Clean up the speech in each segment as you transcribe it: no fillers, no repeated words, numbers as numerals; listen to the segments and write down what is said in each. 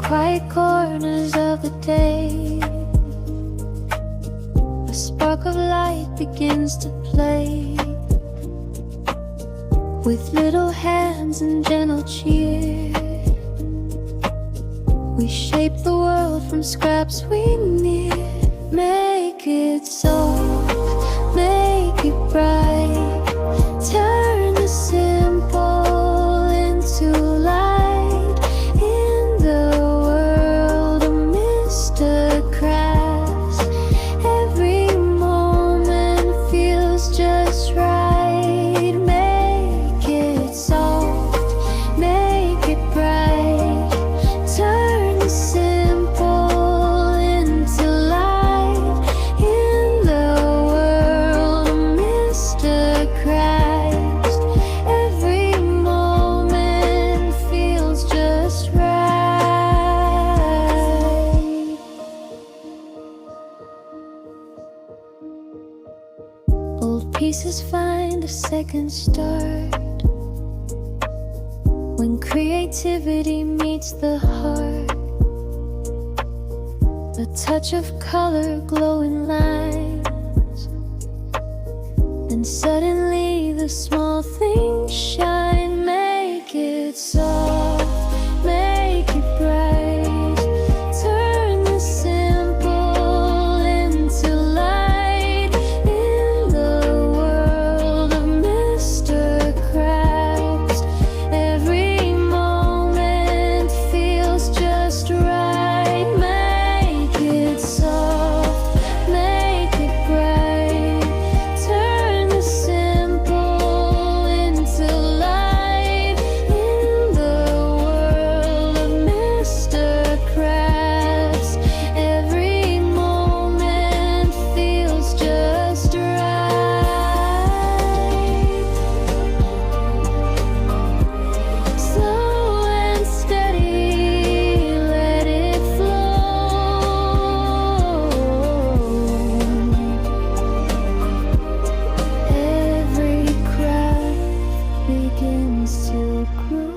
quiet corners of the day, a spark of light begins to play. With little hands and gentle cheer, we shape the world from scraps we knit. Make it soft, make it bright, turn the simple into light. In the world of MrCrafts, every moment feels just right. Make it soft, make it bright, turn the simple into light. In the world of MrCrafts, every moment feels just right. Old pieces find a second start when creativity meets the heart. A touch of color, glowing lines, and suddenly the small things shine. Make it soft, make it bright, turn the simple into light. In the world of MrCrafts, every moment feels just right. Make it soft, make it bright, turn the simple into light. In the world of MrCrafts, every moment feels just right. Slow and steady, let it flow. Every craft begins to grow.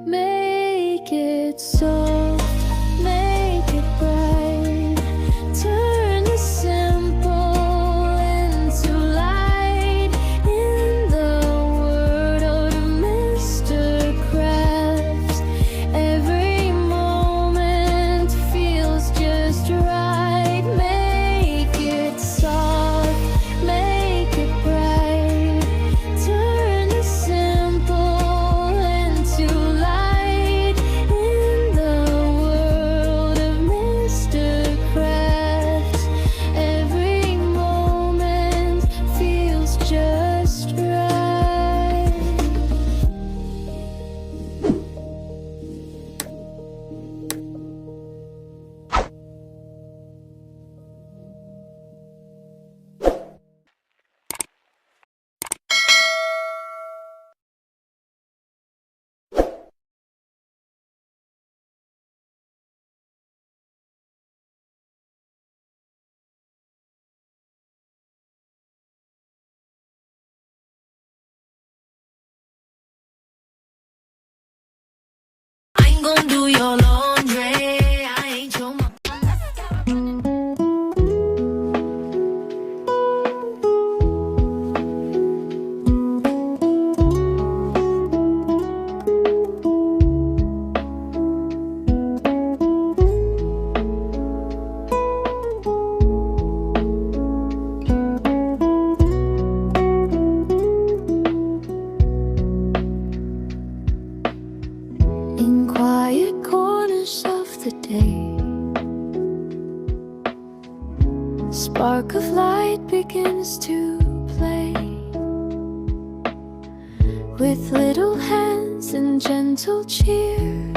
Make it soft, make it bright, turn the simple into light. In the world of MrCrafts, every moment feels just right. Make it soft, make it bright, turn the simple into light. In the world of MrCrafts, every moment feels just right. I ain't gonna do your laundry, I ain't your mom. In quiet corners of the day, spark of light begins to play. With little hands and gentle cheer,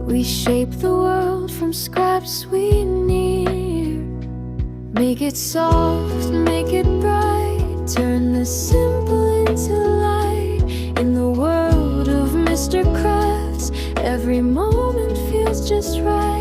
we shape the world from scraps we near. Make Make it soft, make it bright, turn the simple into light. In the world of MrCrafts, every moment feels just right.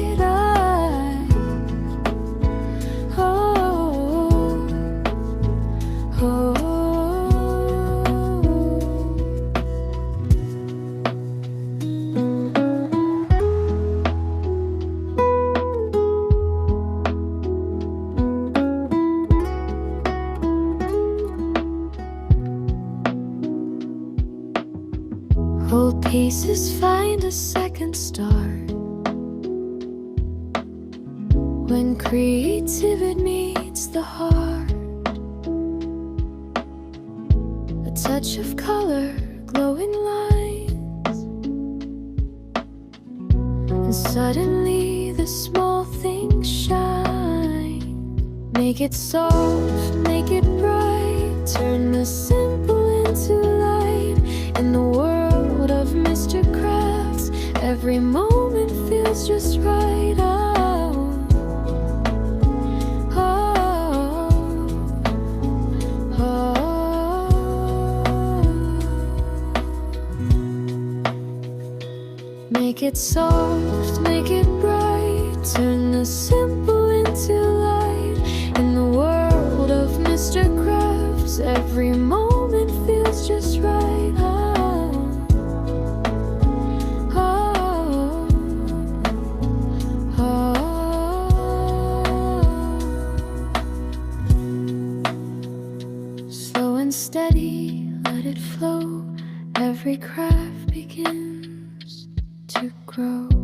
Old pieces find a second start when creativity meets the heart. A touch of color, glowing lines, and suddenly the small things shine. Make it soft, make it bright, turn the simple into light. In the world of MrCrafts, every moment feels just right. Make it soft, make it bright, turn the simple into light. In the world of MrCrafts, every moment feels just right. Slow and steady, let it flow. Every craft begins to grow.